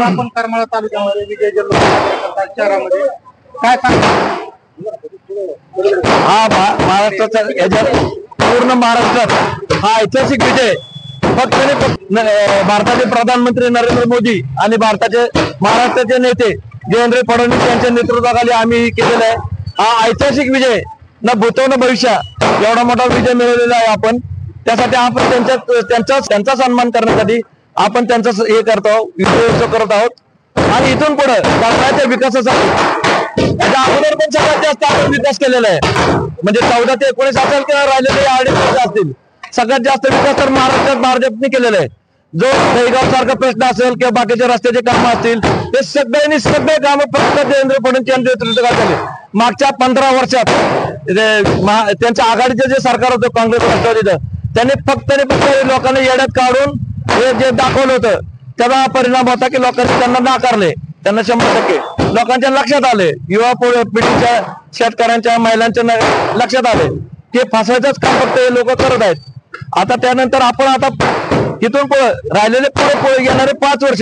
आपण करमाळा तालुक्यामध्ये विजय जल्लोष शहरामध्ये काय सांगता? हा महाराष्ट्राचा याच्यात पूर्ण महाराष्ट्रात हा ऐतिहासिक विजय फक्त भारताचे प्रधानमंत्री नरेंद्र मोदी आणि भारताचे महाराष्ट्राचे नेते देवेंद्र फडणवीस यांच्या नेतृत्वाखाली आम्ही केलेला आहे। हा ऐतिहासिक विजय न भूतो न भविष्य एवढा मोठा विजय मिळवलेला आहे आपण। त्यासाठी आपण त्यांचा सन्मान करण्यासाठी आपण त्यांचा हे करतो विजय करत आहोत आणि इथून पुढे भारताच्या विकासासाठी त्याच्या अगोदर पण सगळ्यात जास्त आपण विकास केलेला आहे। म्हणजे 14 ते 19 असेल किंवा राहिलेले 2.5 वर्ष असतील सगळ्यात जास्त विकास तर महाराष्ट्रात भाजपने केलेला आहे। जो दहीगाव सारखा प्रश्न असेल किंवा बाकीचे रस्त्याचे कामं असतील ते सगळे कामं फक्त देवेंद्र फडणवीस यांच्या नेतृत्वाखाली झाले। मागच्या 15 वर्षात त्यांच्या आघाडीचं जे सरकार होतं काँग्रेस राष्ट्रवादीचं त्यांनी फक्त लोकांना येड्यात काढून हे जे दाखवलं होतं त्याचा परिणाम होता की लोकांनी त्यांना नाकारले। त्यांना 100% लोकांच्या लक्षात आले, युवा पिढीच्या शेतकऱ्यांच्या महिलांच्या लक्षात आले की फसवायचंच काम फक्त हे लोक करत आहेत। आता त्यानंतर आपण आता इथून पुढे राहिलेले पुढे येणारे 5 वर्ष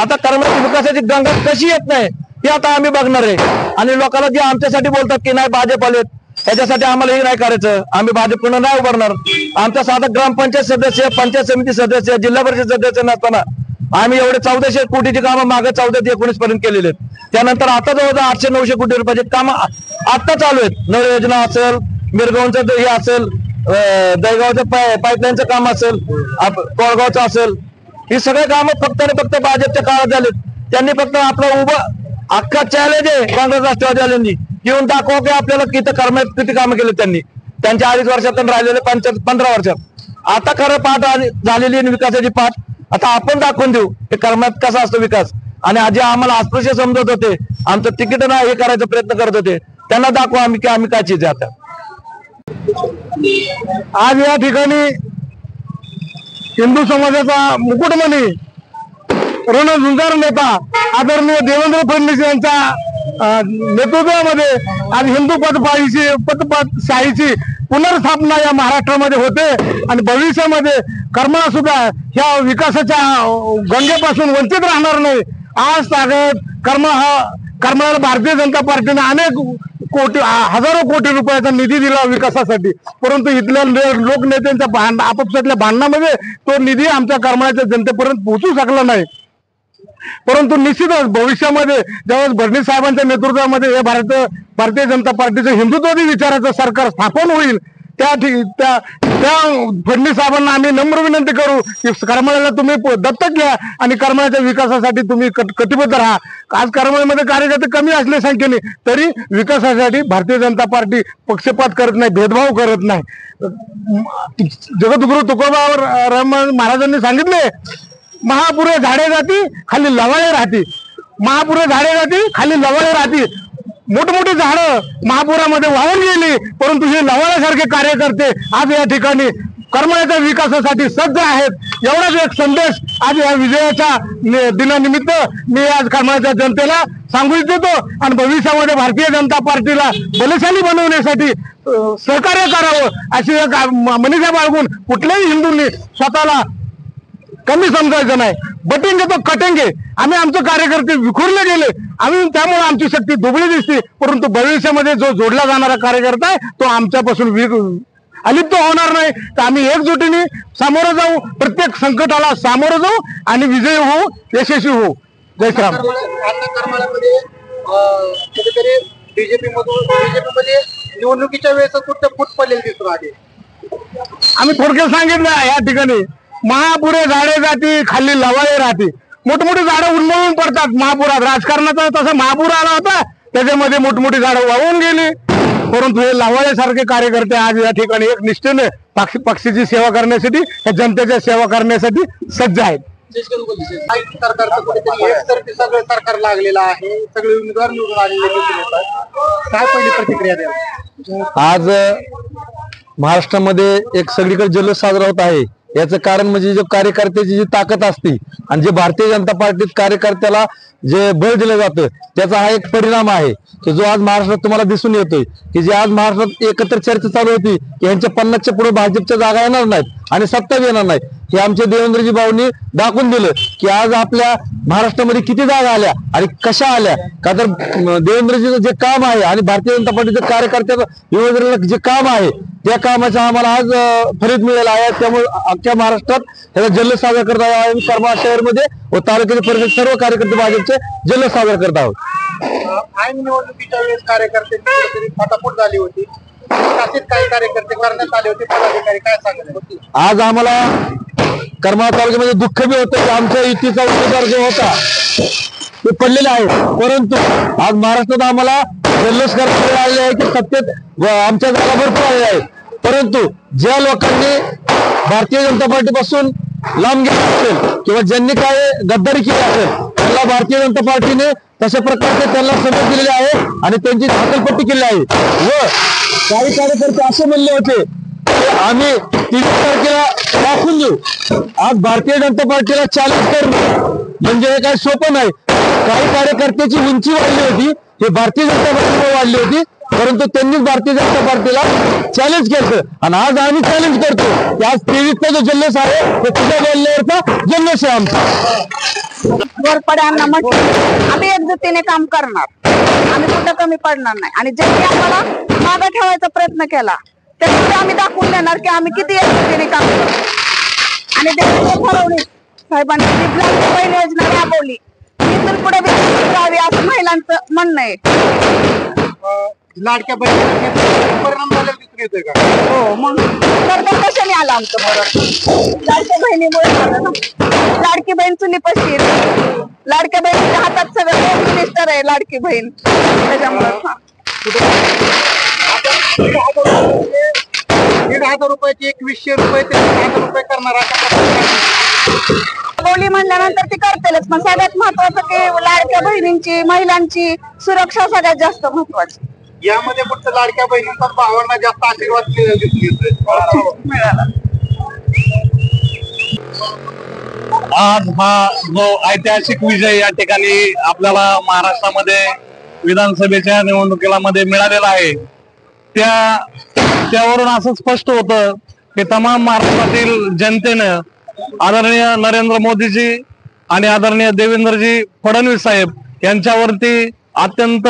आता कर्मचारी विकासाची गंगा कशी येत नाही हे आता आम्ही बघणार आहे। आणि लोकांना जे आमच्यासाठी बोलतात की नाही भाजप आलेत त्याच्यासाठी आम्हाला हे नाही करायचं, आम्ही भाजपकडून नाही उभारणार। आमचा साधा ग्रामपंचायत सदस्य, पंचायत समिती सदस्य, जिल्हा परिषद सदस्य नसताना आम्ही एवढे 1400 कोटीची कामं मागे 14 ते 19 पर्यंत केलेले आहेत। त्यानंतर आता जवळजवळ 800-900 कोटी रुपयाचे काम आता चालू आहेत। नळ योजना असेल, मिरगावचं हे असेल, दहीगावचं पाईपलाईनचं काम असेल, कोळगावचं असेल, ही सगळे कामं फक्त आणि फक्त भाजपच्या काळात झालेत। त्यांनी फक्त आपलं उभं अख्खा चॅलेंज आहे काँग्रेस राष्ट्रवादीवाल्यांनी येऊन दाखवा की आपल्याला किती कामं केले त्यांनी त्यांच्या 2.5 वर्षात राहिलेले 15 वर्षात। आता खरं पाठ झालेली विकासाची पाठ आता आपण दाखवून देऊ की कर्मात कसा असतो विकास। आणि आज आम्हाला अस्पृश्य समजत होते, आमचं तिकीट ना हे करायचा प्रयत्न करत होते, त्यांना दाखवा आम्ही की आम्ही काय चीज आहे। आता आज या ठिकाणी हिंदू समाजाचा मुकुटमणी रणझुंजार नेता आदरणीय देवेंद्र फडणवीस यांच्या नेतृत्वामध्ये आज हिंदू पदशाहीची पुनर्स्थापना या महाराष्ट्रामध्ये होते आणि भविष्यामध्ये करमाळा सुद्धा ह्या विकासाच्या गंगेपासून वंचित राहणार नाही। आज तागत करमाळ्याला भारतीय जनता पार्टीने अनेक कोटी हजारो कोटी रुपयाचा निधी दिला विकासासाठी, परंतु इथल्या लोकनेत्यांच्या आपापसातल्या भांडणामध्ये तो निधी आमच्या करमाळ्याच्या जनतेपर्यंत पोहोचू शकला नाही। परंतु निश्चितच भविष्यामध्ये ज्यावेळेस फडणवीस साहेबांच्या नेतृत्वामध्ये हे भारतीय जनता पार्टीचं हिंदुत्ववादी विचाराचं सरकार स्थापन होईल त्या फडणवीस साहेबांना आम्ही नम्र विनंती करू की करमाळ्याला तुम्ही दत्तक घ्या आणि करमाळ्याच्या विकासासाठी तुम्ही कटिबद्ध राहा। आज करमाळ्यामध्ये कार्यकर्ते कमी असले संख्येने तरी विकासासाठी भारतीय जनता पार्टी पक्षपात करत नाही, भेदभाव करत नाही। जगद्गुरु तुकोबा महाराजांनी सांगितले महापुरे झाडे जाती खाली लवाळे राहती, महापुरे झाडे जाती खाली लवाळे राहती। मोठमोठी झाडं महापुरामध्ये वाहून गेली, परंतु हे लवाळ्यासारखे कार्यकर्ते आज या ठिकाणी करमाळ्याच्या विकासासाठी सज्ज आहेत। एवढाच एक संदेश आज या विजयाच्या दिनानिमित्त मी आज करमाळ्याच्या जनतेला सांगू इच्छितो आणि भविष्यामध्ये भारतीय जनता पार्टीला बलशाली बनवण्यासाठी सहकार्य करावं अशी एक मनीषा बाळगून कुठल्याही हिंदूंनी स्वतःला कमी समजायचं नाही। बटेंगे तो कटेंगे, आम्ही आमचे कार्यकर्ते विखुरले गेले आम्ही, त्यामुळे आमची शक्ती दुबळी दिसते, परंतु भविष्यामध्ये जो जोडला जाणारा कार्यकर्ता आहे तो आमच्यापासून अलिप्त होणार नाही। तर आम्ही एकजुटीने सामोरं जाऊ, प्रत्येक संकटाला सामोरं जाऊ आणि विजयी होऊ, यशस्वी होऊ। जय श्रीराम। कुठेतरी बीजेपीमध्ये निवडणुकीच्या वेळेस कुठं फूट पडलेली दिसून आली। आम्ही थोडक्यात सांगितलं या ठिकाणी महापुरे झाडे जाती खाली लवाळे राहते। मोठमोठी झाडं उन्मळून पडतात महापुरात, राजकारणाचा तसा महापूर आला होता त्याच्यामध्ये मोठमोठी झाडं वाहून गेली, परंतु हे लवाळ्यासारखे कार्यकर्ते आज या ठिकाणी एक निष्ठेने पक्षाची सेवा करण्यासाठी, जनतेच्या सेवा करण्यासाठी सज्ज आहेत। सरकारचं कुठेतरी एकतर्फी सगळं सरकार लागलेलं आहे, सगळे उमेदवार निवडून आलेले दिसून येतात, काय पहिली प्रतिक्रिया द्याल? आज महाराष्ट्रामध्ये एक सगळीकडे जल्लोष साजरा होत आहे। याचं कारण म्हणजे जो कार्यकर्त्याची जी ताकद असते आणि जे भारतीय जनता पार्टीत कार्यकर्त्याला जे बळ दिलं जातं त्याचा हा एक परिणाम आहे की जो आज महाराष्ट्रात तुम्हाला दिसून येतोय की जे आज महाराष्ट्रात एकत्र चर्चा चालू होती की यांच्या 50च्या पुढे भाजपच्या जागा येणार नाहीत आणि सत्ता येणार नाही, हे आमच्या देवेंद्रजी भाऊंनी दाखवून दिलं की आज आपल्या महाराष्ट्रामध्ये किती जागा आल्या आणि कशा आल्या. का तर देवेंद्रजीचं जे काम आहे आणि भारतीय जनता पार्टीच्या कार्यकर्त्याचं युवजनाला जे काम आहे त्या कामाचा आम्हाला आज फलित मिळालं आहे. त्यामुळे अख्ख्या महाराष्ट्रात ह्याचा जल्लोष साजरा करत आहोत. करमाळा शहरमध्ये व तालुक्याचे परिषद सर्व कार्यकर्ते भाजपचे जल्लोष साजरा करत आहोत. ऐन निवडणुकीच्या वेळेस कार्यकर्ते फटाफट झाली होती. काही कार्यकर्ते करण्यात आले होते. पदाधिकारी काय सांगत आज आम्हाला करमाळा तालुक्यामध्ये दुःख बी होतं की आमच्या युतीचा उमेदवार जो होता ते पडलेले आहे. परंतु आज महाराष्ट्रात आम्हाला जल्लोष करण्यात आलेले आहे की सत्तेत आमच्या जागा भरपूर आलेल्या आहेत. परंतु ज्या लोकांनी भारतीय जनता पार्टीपासून लांब गेले असेल किंवा ज्यांनी काय गद्दारी केली असेल त्यांना भारतीय जनता पार्टीने तशा प्रकारचे त्यांना समज दिलेले आहे आणि त्यांची हकलपट्टी केली आहे. व काही कार्यकर्ते असे म्हणले होते की आम्ही 30 तारखेला दाखवून देऊ. आज भारतीय जनता पार्टीला चॅलेंज करणं म्हणजे हे काही सोपं नाही. काही कार्यकर्त्याची उंची वाढली होती, हे भारतीय जनता पार्टीमुळे वाढली होती, परंतु त्यांनीच भारतीय जनता पार्टीला चॅलेंज केलं. आणि आज आम्ही चॅलेंज करतो की आज 23चा जो जल्लोष आहे तो तुझ्या बोलण्यावरचा जल्लोष आहे आमचा. गोरपड्यांना म्हटलं आम्ही एकजुटीने काम करणार, आम्ही कुठं कमी पडणार नाही. आणि ज्यांनी आम्हाला मागे ठेवायचा प्रयत्न केला त्यामुळे आम्ही दाखवून देणार की आम्ही किती एकजुटीने काम करतो. आणि देवेंद्र फडणवीस साहेबांनी जी लाडकी बहीण योजना राबवली इथून पुढे राहावी असं महिलांचं म्हणणं आहे. लाडक्या बहिणीला परिणाम झालेला दिसून येतोय का? हो, मग तर कशाने आलं आमचं बरं? लाडक्या बहिणीमुळे झालं ना. लाडकी बहीण चुलीपाशी येते. लाडक्या बहिणीच्या हातात सगळं होम मिनिस्टर आहे लाडकी बहीण. त्याच्यामुळे 1,500 रुपयाचे 2100 रुपये ते 1,000 रुपये करणार बोली म्हणल्यानंतर ती करतेलच. पण सगळ्यात महत्वाचं की लाडक्या बहिणींची महिलांची सुरक्षा सगळ्यात जास्त महत्वाची. यामध्ये फक्त लाडक्या बहिणींचा भावांना जास्त आशीर्वाद दिसून येतोय. मिळाला. आज हा जो ऐतिहासिक विजय या ठिकाणी आपल्याला महाराष्ट्रामध्ये विधानसभेच्या निवडणुकीला मध्ये मिळालेला आहे त्यावरून असं स्पष्ट होतं की तमाम महाराष्ट्रातील जनतेनं आदरणीय नरेंद्र मोदीजी आणि आदरणीय देवेंद्रजी फडणवीस साहेब यांच्यावरती अत्यंत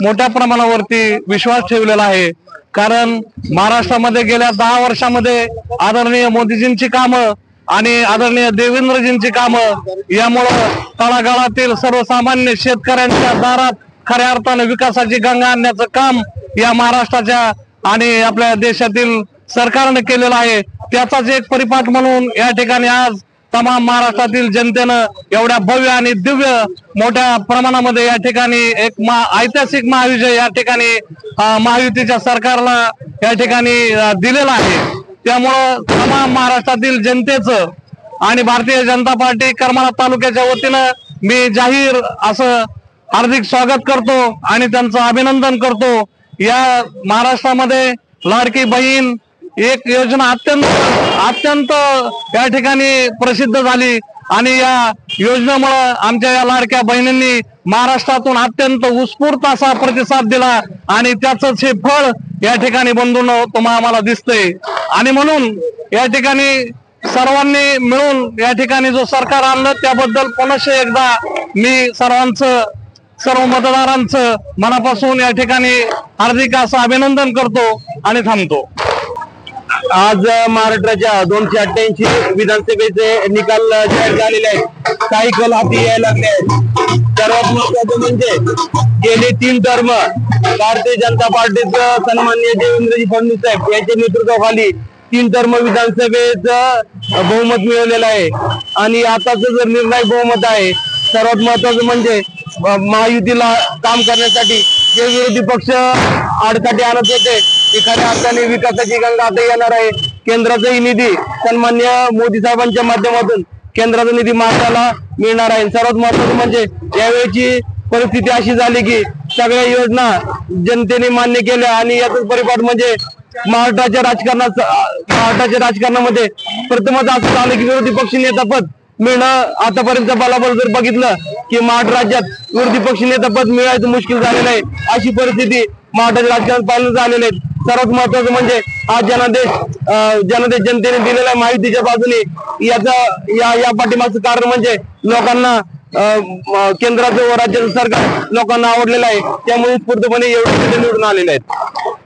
मोठ्या प्रमाणावरती विश्वास ठेवलेला आहे. कारण महाराष्ट्रामध्ये गेल्या 10 वर्षामध्ये आदरणीय मोदीजींची कामं आणि आदरणीय देवेंद्रजींची कामं यामुळं तळागाळातील सर्वसामान्य शेतकऱ्यांच्या दारात खऱ्या अर्थानं विकासाची गंगा आणण्याचं काम या महाराष्ट्राच्या आणि आपल्या देशातील सरकारने केलेलं आहे. त्याचाच एक परिपाठ म्हणून या ठिकाणी आज तमाम महाराष्ट्रातील जनतेनं एवढ्या भव्य आणि दिव्य मोठ्या प्रमाणामध्ये या ठिकाणी एक ऐतिहासिक महाविजय या ठिकाणी महायुतीच्या सरकारला या ठिकाणी दिलेला आहे. त्यामुळं तमाम महाराष्ट्रातील जनतेचं आणि भारतीय जनता पार्टी करमाळा तालुक्याच्या वतीनं मी जाहीर असं हार्दिक स्वागत करतो आणि त्यांचं अभिनंदन करतो. या महाराष्ट्रामध्ये लाडकी बहीण एक योजना अत्यंत या ठिकाणी प्रसिद्ध झाली आणि या योजनेमुळे आमच्या या लाडक्या बहिणींनी महाराष्ट्रातून अत्यंत उत्स्फूर्त असा प्रतिसाद दिला आणि त्याच हे फळ या ठिकाणी बंधूंनो तुम्हाला आम्हाला दिसतंय. आणि म्हणून या ठिकाणी सर्वांनी मिळून या ठिकाणी जो सरकार आणलं त्याबद्दल पुनश्च एकदा मी सर्व मतदारांचं मनापासून या ठिकाणी हार्दिक असं अभिनंदन करतो आणि थांबतो. आज महाराष्ट्राच्या 288 विधानसभेचे निकाल जाहीर झालेले आहेत. काही कल हाती यायला लागले आहेत. सर्वात महत्वाचं म्हणजे गेले 3 टर्म भारतीय जनता पार्टीचं सन्माननीय देवेंद्रजी फडणवीस साहेब यांच्या नेतृत्वाखाली 3 टर्म विधानसभेच बहुमत मिळवलेलं आहे आणि आताच जर निर्णायक बहुमत आहे. सर्वात महत्वाचं म्हणजे महायुतीला काम करण्यासाठी जे विरोधी पक्ष आडकाठी आणत होते ते खऱ्या अर्थाने विकासाची गंगा आता येणार आहे. केंद्राचाही निधी सन्मान्य मोदी साहेबांच्या माध्यमातून केंद्राचा निधी महाराष्ट्राला मिळणार आहे. सर्वात महत्वाचं म्हणजे यावेळेची परिस्थिती अशी झाली की सगळ्या योजना जनतेने मान्य केल्या आणि याचाच परिपाठ म्हणजे महाराष्ट्राच्या राजकारणामध्ये प्रथमच असं झालं की विरोधी पक्ष नेतापद मिळणं आतापर्यंत बलाबल जर बघितलं की महाराष्ट्र राज्यात विरोधी पक्ष नेतापद मिळायचं मुश्किल झालेलं आहे. अशी परिस्थिती महाराष्ट्राच्या राजकारणात पालन झालेली आहे. सर्वात महत्वाचं म्हणजे हा जनादेश जनतेने दिलेला माहितीच्या बाजूने या पाठीमागचं कारण म्हणजे लोकांना केंद्राचं व राज्याचं सरकार लोकांना आवडलेलं आहे, त्यामुळे स्फूर्तपणे एवढे निवडून आलेले आहेत.